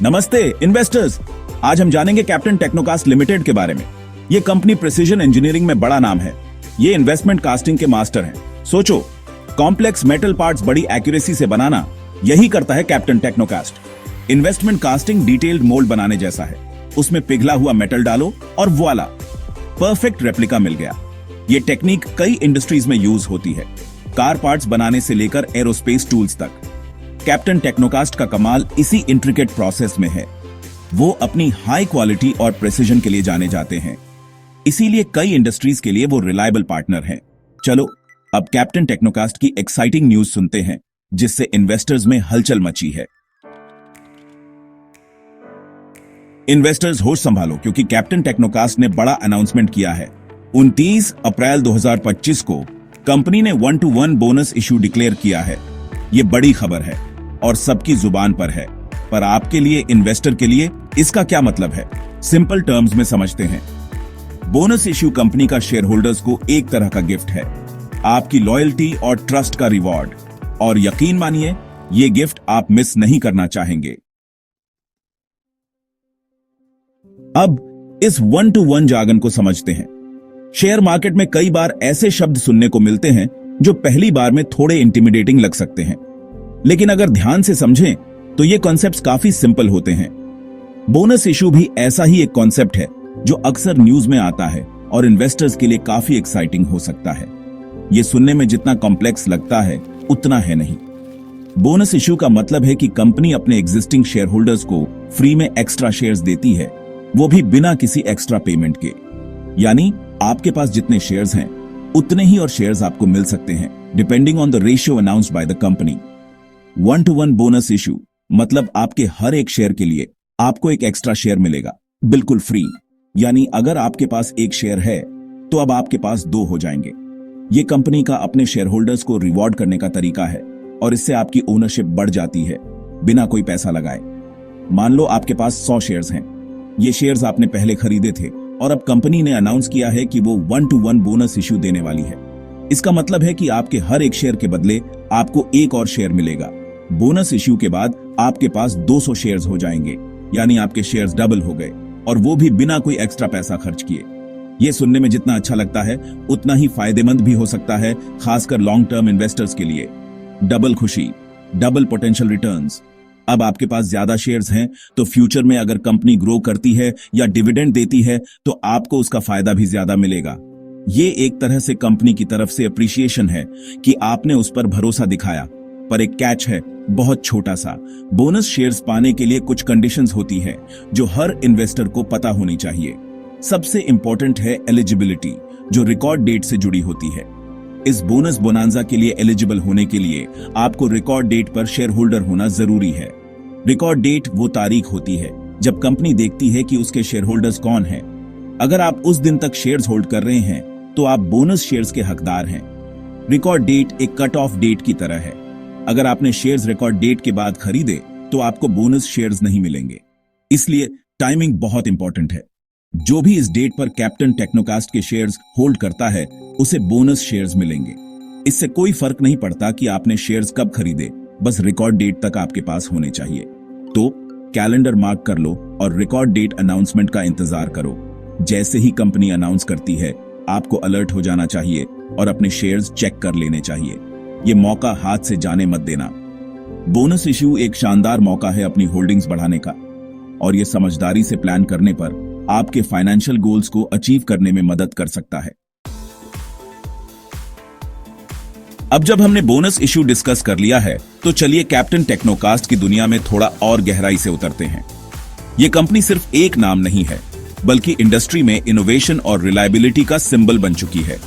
नमस्ते इन्वेस्टर्स। आज हम जानेंगे कैप्टन टेक्नोकास्ट लिमिटेड के बारे में। ये कंपनी प्रिसीजन इंजीनियरिंग में बड़ा नाम है। ये इन्वेस्टमेंट कास्टिंग के मास्टर हैं। सोचो, कॉम्प्लेक्स मेटल पार्ट्स बड़ी एक्यूरेसी से बनाना, यही करता है Captain Technocast. Investment casting detailed mould बनाने जैसा है। उसमें पिघला हुआ मेटल डालो और वॉला, परफेक्ट रेप्लिका मिल गया। ये टेक्निक कई इंडस्ट्रीज में यूज होती है, कार पार्ट्स बनाने से लेकर एरोस्पेस टूल्स तक। कैप्टन टेक्नोकास्ट का कमाल इसी इंट्रिकेट प्रोसेस में है। वो अपनी हाई क्वालिटी और प्रिसीजन के लिए जाने जाते हैं, इसीलिए कई इंडस्ट्रीज के लिए वो रिलायबल पार्टनर हैं। चलो अब कैप्टन टेक्नोकास्ट की एक्साइटिंग न्यूज सुनते हैं, जिससे इन्वेस्टर्स में हलचल मची है। इन्वेस्टर्स होश संभालो, क्योंकि कैप्टन टेक्नोकास्ट ने बड़ा अनाउंसमेंट किया है। 29 अप्रैल 2025 को कंपनी ने 1-to-1 बोनस इशू डिक्लेयर किया है। ये बड़ी खबर है और सबकी जुबान पर है, पर आपके लिए, इन्वेस्टर के लिए इसका क्या मतलब है, सिंपल टर्म्स में समझते हैं। बोनस इश्यू कंपनी का शेयर होल्डर्स को एक तरह का गिफ्ट है, आपकी लॉयल्टी और ट्रस्ट का रिवॉर्ड। और यकीन मानिए, ये गिफ्ट आप मिस नहीं करना चाहेंगे। अब इस 1-to-1 जार्गन को समझते हैं। शेयर मार्केट में कई बार ऐसे शब्द सुनने को मिलते हैं जो पहली बार में थोड़े इंटिमिडेटिंग लग सकते हैं, लेकिन अगर ध्यान से समझें तो ये कॉन्सेप्ट्स काफी सिंपल होते हैं। बोनस इशू भी ऐसा ही एक कॉन्सेप्ट है जो अक्सर न्यूज में आता है और इन्वेस्टर्स के लिए काफी एक्साइटिंग हो सकता है। ये सुनने में जितना कॉम्प्लेक्स लगता है उतना है नहीं। बोनस इशू का मतलब है कि कंपनी अपने एग्जिस्टिंग शेयर होल्डर्स को फ्री में एक्स्ट्रा शेयर्स देती है, वो भी बिना किसी एक्स्ट्रा पेमेंट के। यानी आपके पास जितने शेयर्स हैं उतने ही और शेयर्स आपको मिल सकते हैं, depending on the ratio announced by the company. 1-to-1 bonus issue मतलब आपके हर एक शेयर के लिए आपको एक एक्स्ट्रा शेयर मिलेगा, बिल्कुल फ्री। यानी अगर आपके पास एक शेयर है तो अब आपके पास 2 हो जाएंगे। ये कंपनी का अपने शेयर होल्डर्स को रिवॉर्ड करने का तरीका है और इससे आपकी ओनरशिप बढ़ जाती है बिना कोई पैसा लगाए। मान लो आपके पास 100 शेयर्स हैं। ये शेयर्स आपने पहले खरीदे थे और अब कंपनी ने अनाउंस किया है कि वो 1-to-1 बोनस इशू देने वाली है। इसका मतलब है कि आपके हर एक शेयर के बदले आपको एक और शेयर मिलेगा। बोनस इशू के बाद आपके पास 200 शेयर्स हो जाएंगे, यानी आपके शेयर्स डबल हो गए, और वो भी बिना कोई एक्स्ट्रा पैसा खर्च किए। ये सुनने में जितना अच्छा लगता है उतना ही फायदेमंद भी हो सकता है, खासकर लॉन्ग टर्म इन्वेस्टर्स के लिए। डबल खुशी, डबल पोटेंशियल रिटर्न्स। अब आपके पास ज्यादा शेयर्स हैं तो फ्यूचर में अगर कंपनी ग्रो करती है या डिविडेंड देती है तो आपको उसका फायदा भी ज्यादा मिलेगा। ये एक तरह से कंपनी की तरफ से अप्रिसिएशन है कि आपने उस पर भरोसा दिखाया। पर एक कैच है, बहुत छोटा सा। बोनस शेयर्स पाने के लिए कुछ कंडीशंस होती है जो हर इन्वेस्टर को पता होनी चाहिए। सबसे इंपॉर्टेंट है एलिजिबिलिटी, जो रिकॉर्ड डेट से जुड़ी होती है। इस बोनस बोनांजा के लिए एलिजिबल होने के लिए आपको रिकॉर्ड डेट पर शेयर होल्डर होना जरूरी है। रिकॉर्ड डेट वो तारीख होती है जब कंपनी देखती है कि उसके शेयर होल्डर्स कौन हैं। अगर आप उस दिन तक शेयर्स होल्ड कर रहे हैं तो आप बोनस शेयर्स के हकदार हैं। रिकॉर्ड डेट एक कट ऑफ डेट की तरह है। अगर आपने शेयर्स रिकॉर्ड डेट के बाद खरीदे तो आपको बोनस शेयर्स नहीं मिलेंगे। इसलिए टाइमिंग बहुत इंपॉर्टेंट है। जो भी इस डेट पर कैप्टन टेक्नोकास्ट के शेयर्स होल्ड करता है उसे बोनस शेयर्स मिलेंगे। इससे कोई फर्क नहीं पड़ता कि आपने शेयर्स कब खरीदे, बस रिकॉर्ड डेट तक आपके पास होने चाहिए। तो कैलेंडर मार्क कर लो और रिकॉर्ड डेट अनाउंसमेंट का इंतजार करो। जैसे ही कंपनी अनाउंस करती है आपको अलर्ट हो जाना चाहिए और अपने शेयर्स चेक कर लेने चाहिए। ये मौका हाथ से जाने मत देना। बोनस इश्यू एक शानदार मौका है अपनी होल्डिंग्स बढ़ाने का, और ये समझदारी से प्लान करने पर आपके फाइनेंशियल गोल्स को अचीव करने में मदद कर सकता है। अब जब हमने बोनस इशू डिस्कस कर लिया है तो चलिए कैप्टन टेक्नोकास्ट की दुनिया में थोड़ा और गहराई से उतरते हैं। यह कंपनी सिर्फ एक नाम नहीं है, बल्कि इंडस्ट्री में इनोवेशन और रिलायबिलिटी का सिंबल बन चुकी है।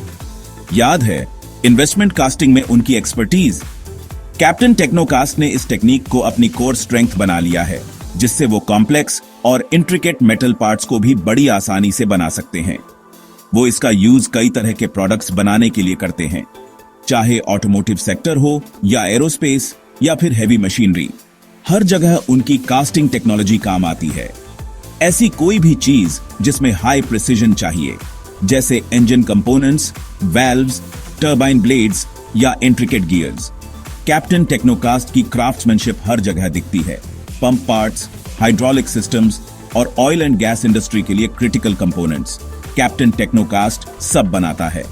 याद है इन्वेस्टमेंट कास्टिंग में उनकी एक्सपर्टीज? कैप्टन टेक्नोकास्ट ने इस टेक्निक को अपनी कोर स्ट्रेंथ बना लिया है, जिससे वो कॉम्प्लेक्स और इंट्रिकेट मेटल पार्ट्स को भी बड़ी आसानी से बना सकते हैं। वो इसका यूज कई तरह के प्रोडक्ट्स बनाने के लिए करते हैं, चाहे ऑटोमोटिव सेक्टर हो या एरोस्पेस या फिर हैवी मशीनरी। हर जगह उनकी कास्टिंग टेक्नोलॉजी काम आती है। ऐसी कोई भी चीज जिसमें हाई प्रिसीजन चाहिए, जैसे engine components, valves, turbine blades या इंट्रिकेट गियर्स, कैप्टन टेक्नोकास्ट की क्राफ्ट्समैनशिप हर जगह दिखती है। पंप पार्ट्स, हाइड्रोलिक सिस्टम्स और ऑयल एंड गैस इंडस्ट्री के लिए क्रिटिकल कंपोनेंट्स कैप्टन टेक्नोकास्ट सब बनाता है।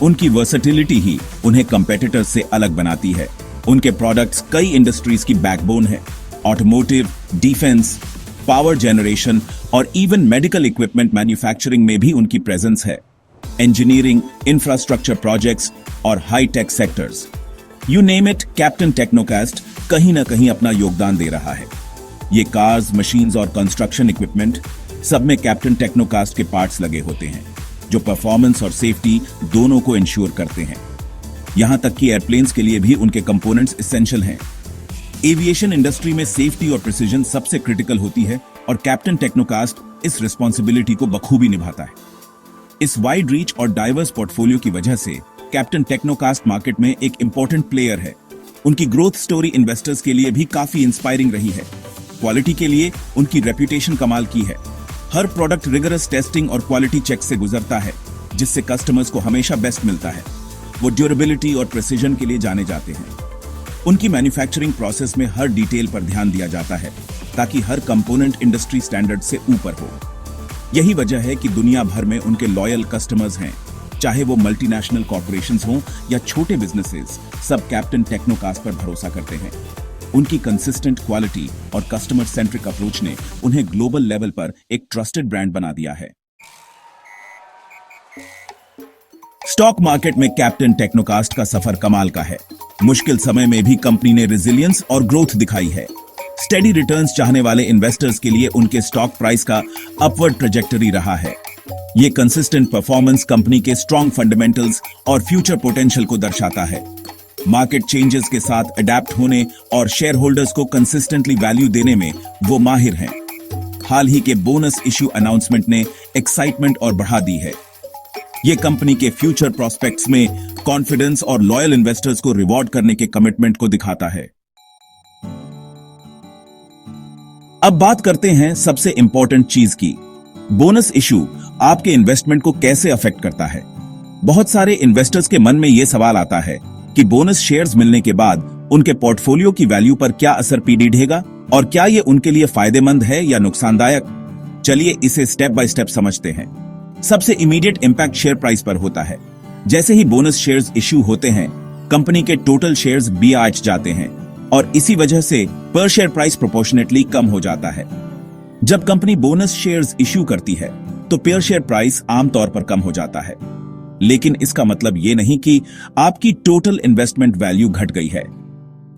उनकी वर्सेटिलिटी ही उन्हें कंपेटिटर्स से अलग बनाती है। उनके प्रोडक्ट्स कई इंडस्ट्रीज की बैकबोन है। ऑटोमोटिव, डिफेंस, पावर जनरेशन और इवन मेडिकल इक्विपमेंट मैन्युफैक्चरिंग में भी उनकी प्रेजेंस है। इंजीनियरिंग, इंफ्रास्ट्रक्चर प्रोजेक्ट्स और high tech sectors, you name it, Captain Technocast कहीं ना कहीं अपना योगदान दे रहा है। ये कार्स, मशीन्स और कंस्ट्रक्शन इक्विपमेंट सब में कैप्टन टेक्नोकास्ट के पार्ट्स लगे होते हैं, जो परफॉर्मेंस और सेफ्टी दोनों को इंश्योर करते हैं। यहां तक कि एयरप्लेन्स के लिए भी उनके कंपोनेंट्स एसेंशियल हैं। एविएशन इंडस्ट्री में सेफ्टी और प्रिसीजन सबसे क्रिटिकल होती है और कैप्टन टेक्नोकास्ट इस रिस्पॉन्सिबिलिटी को बखूबी निभाता है। इस वाइड रीच और डाइवर्स पोर्टफोलियो की वजह से कैप्टन टेक्नोकास्ट मार्केट में एक इंपॉर्टेंट प्लेयर है। उनकी ग्रोथ स्टोरी इन्वेस्टर्स के लिए भी काफी इंस्पायरिंग रही है। क्वालिटी के लिए उनकी रेप्यूटेशन कमाल की है। हर प्रोडक्ट रिगरस टेस्टिंग और क्वालिटी चेक से गुजरता है, जिससे कस्टमर्स को हमेशा बेस्ट मिलता है। वो ड्यूरेबिलिटी और प्रिसीजन के लिए जाने जाते हैं। उनकी मैन्युफैक्चरिंग प्रोसेस में हर डिटेल पर ध्यान दिया जाता है ताकि हर कंपोनेंट इंडस्ट्री स्टैंडर्ड से ऊपर हो। यही वजह है कि दुनिया भर में उनके लॉयल कस्टमर्स हैं, चाहे वो मल्टीनेशनल कॉर्पोरेशंस हों या छोटे बिजनेसेस, सब कैप्टन टेक्नोकास्ट पर भरोसा करते हैं। उनकी कंसिस्टेंट क्वालिटी और कस्टमर सेंट्रिक अप्रोच ने उन्हें ग्लोबल लेवल पर एक ट्रस्टेड ब्रांड बना दिया है। स्टॉक मार्केट में कैप्टन टेक्नोकास्ट का सफर कमाल का है। मुश्किल समय में भी कंपनी ने रेजिलियंस और ग्रोथ दिखाई है। स्टेडी रिटर्न्स चाहने वाले इन्वेस्टर्स के लिए उनके स्टॉक प्राइस का अपवर्ड ट्रेजेक्टरी रहा है। ये कंसिस्टेंट परफॉर्मेंस कंपनी के स्ट्रॉन्ग फंडामेंटल्स और फ्यूचर पोटेंशियल को दर्शाता है। मार्केट चेंजेस के साथ अडेप्ट होने और शेयर होल्डर्स को कंसिस्टेंटली वैल्यू देने में वो माहिर हैं। हाल ही के बोनस इश्यू अनाउंसमेंट ने एक्साइटमेंट और बढ़ा दी है। ये कंपनी के फ्यूचर प्रोस्पेक्ट्स में कॉन्फिडेंस और लॉयल इन्वेस्टर्स को रिवॉर्ड करने के कमिटमेंट को दिखाता है। अब बात करते हैं सबसे इंपॉर्टेंट चीज की। बोनस इश्यू आपके इन्वेस्टमेंट को कैसे अफेक्ट करता है। बहुत सारे इन्वेस्टर्स के मन में यह सवाल आता है कि बोनस शेयर्स मिलने के बाद उनके पोर्टफोलियो की वैल्यू पर क्या असर पड़ेगा और क्या यह उनके लिए फायदेमंद है या नुकसानदायक। चलिए इसे स्टेप बाय स्टेप समझते हैं। सबसे इमीडिएट इंपैक्ट शेयर प्राइस पर होता है। जैसे ही बोनस शेयर्स इश्यू होते हैं, कंपनी के टोटल शेयर्स BRH जाते हैं और इसी वजह से पर शेयर प्राइस प्रोपोर्शनेटली कम हो जाता है। जब कंपनी बोनस शेयर्स इश्यू करती है तो पर शेयर प्राइस आमतौर पर कम हो जाता है, लेकिन इसका मतलब ये नहीं कि आपकी टोटल इन्वेस्टमेंट वैल्यू घट गई है।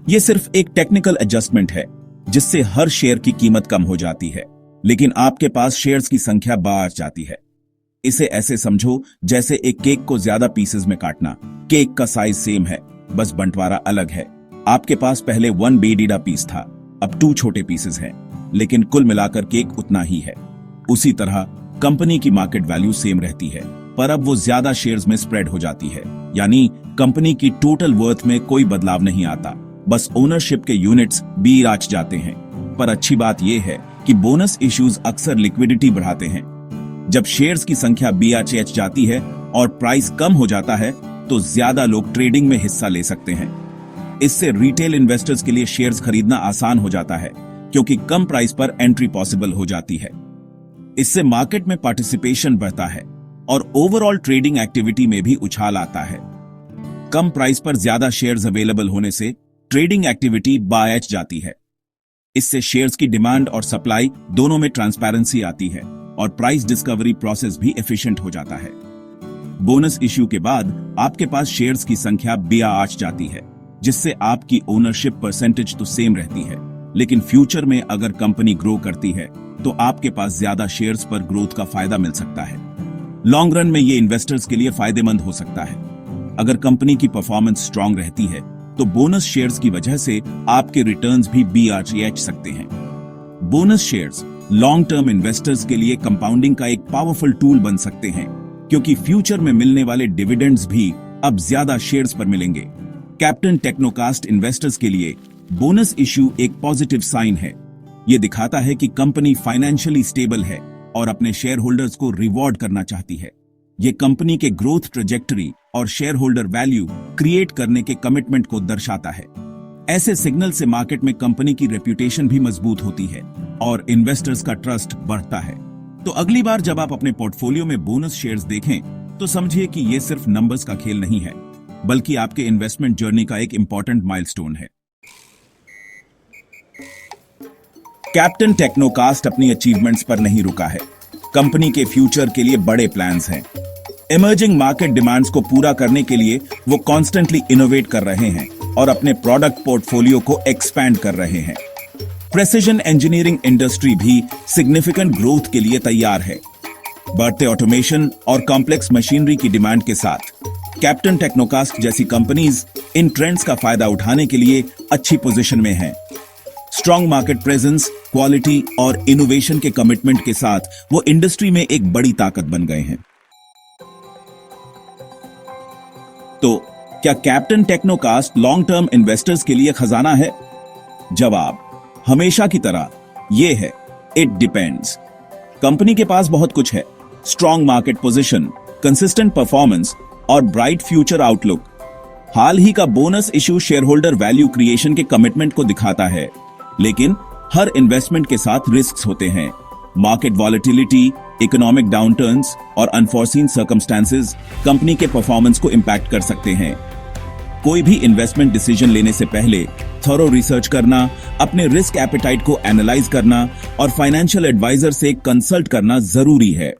ये सिर्फ एक टेक्निकल एडजस्टमेंट है जिससे हर शेयर की कीमत कम हो जाती है, लेकिन आपके पास शेयर्स की संख्या बढ़ जाती है। इसे ऐसे समझो जैसे एक केक को ज्यादा पीसेस में काटना। केक का साइज सेम है, बस बंटवारा अलग है। आपके पास पहले 1 बेडीडा पीस था, अब 2 छोटे पीसेस हैं, लेकिन कुल मिलाकर केक उतना ही है। उसी तरह कंपनी की मार्केट वैल्यू सेम रहती है, पर अब वो ज्यादा शेयर्स में स्प्रेड हो जाती है। यानी कंपनी की टोटल वर्थ में कोई बदलाव नहीं आता, बस ओनरशिप के यूनिट्स BRH जाते हैं। पर अच्छी बात यह है कि बोनस इश्यूज अक्सर लिक्विडिटी बढ़ाते हैं। जब शेयर्स की संख्या BRH जाती है और प्राइस कम हो जाता है, तो ज्यादा लोग ट्रेडिंग में हिस्सा ले सकते हैं। इससे रिटेल इन्वेस्टर्स के लिए शेयर्स खरीदना आसान हो जाता है, क्योंकि कम प्राइस पर एंट्री पॉसिबल हो जाती है। इससे मार्केट में पार्टिसिपेशन बढ़ता है और ओवरऑल ट्रेडिंग एक्टिविटी में भी उछाल आता है। कम प्राइस पर ज्यादा शेयर्स अवेलेबल होने से ट्रेडिंग एक्टिविटी बढ़ जाती है। इससे शेयर्स की डिमांड और सप्लाई दोनों में ट्रांसपेरेंसी आती है और प्राइस डिस्कवरी प्रोसेस भी एफिशिएंट हो जाता है। बोनस इश्यू के बाद आपके पास शेयर्स की संख्या BRH जाती है, जिससे आपकी ओनरशिप परसेंटेज तो सेम रहती है, लेकिन फ्यूचर में अगर कंपनी ग्रो करती है तो आपके पास ज्यादा शेयर्स पर ग्रोथ का फायदा मिल सकता है। लॉन्ग रन में ये इन्वेस्टर्स के लिए फायदेमंद हो सकता है। अगर कंपनी की परफॉर्मेंस स्ट्रांग रहती है तो बोनस शेयर्स की वजह से आपके रिटर्न्स भी BRH सकते हैं। Bonus shares long term investors के लिए कंपाउंडिंग का एक पावरफुल टूल बन सकते हैं, क्योंकि फ्यूचर में मिलने वाले डिविडेंड्स भी अब ज्यादा शेयर्स पर मिलेंगे। कैप्टन टेक्नोकास्ट इन्वेस्टर्स के लिए बोनस इश्यू एक पॉजिटिव साइन है। यह दिखाता है कि कंपनी फाइनेंशियली स्टेबल है और अपने शेयर होल्डर्स को रिवॉर्ड करना चाहती है। यह कंपनी के ग्रोथ ट्रेजेक्टरी और शेयर होल्डर वैल्यू क्रिएट करने के कमिटमेंट को दर्शाता है। ऐसे सिग्नल से मार्केट में कंपनी की रेप्यूटेशन भी मजबूत होती है। और इन्वेस्टर्स का ट्रस्ट बढ़ता है। तो अगली बार जब आप अपने पोर्टफोलियो में बोनस शेयर्स देखें तो समझिए कि ये सिर्फ नंबर्स का खेल नहीं है, बल्कि आपके इन्वेस्टमेंट जर्नी का एक इंपॉर्टेंट माइलस्टोन है। कैप्टन टेक्नोकास्ट अपनी अचीवमेंट्स पर नहीं रुका है। कंपनी के फ्यूचर के लिए बड़े प्लान्स हैं। इमर्जिंग मार्केट डिमांड्स को पूरा करने के लिए वो कॉन्स्टेंटली इनोवेट कर रहे हैं और अपने प्रोडक्ट पोर्टफोलियो को एक्सपैंड कर रहे हैं। प्रेसिजन इंजीनियरिंग इंडस्ट्री भी सिग्निफिकेंट ग्रोथ के लिए तैयार है। बढ़ते ऑटोमेशन और कॉम्प्लेक्स मशीनरी की डिमांड के साथ कैप्टन टेक्नोकास्ट जैसी कंपनीज इन ट्रेंड्स का फायदा उठाने के लिए अच्छी पोजीशन में हैं। स्ट्रॉन्ग मार्केट प्रेजेंस, क्वालिटी और इनोवेशन के कमिटमेंट के साथ वो इंडस्ट्री में एक बड़ी ताकत बन गए हैं। तो क्या कैप्टन टेक्नोकास्ट लॉन्ग टर्म इन्वेस्टर्स के लिए खजाना है? जवाब हमेशा की तरह यह है, इट डिपेंड्स। कंपनी के पास बहुत कुछ है, strong market position, consistent performance और ब्राइट फ्यूचर आउटलुक। हाल ही का bonus issue share holder value creation के कमिटमेंट को दिखाता है, लेकिन हर इन्वेस्टमेंट के साथ रिस्क्स होते हैं। मार्केट वॉलेटिलिटी, इकोनॉमिक डाउनटर्न्स और अनफॉर्सीन सर्कमस्टेंसेस कंपनी के परफॉर्मेंस को इंपैक्ट कर सकते हैं। कोई भी इन्वेस्टमेंट डिसीजन लेने से पहले थॉरो रिसर्च करना, अपने रिस्क एपेटाइट को एनालाइज करना और फाइनेंशियल एडवाइजर से कंसल्ट करना जरूरी है।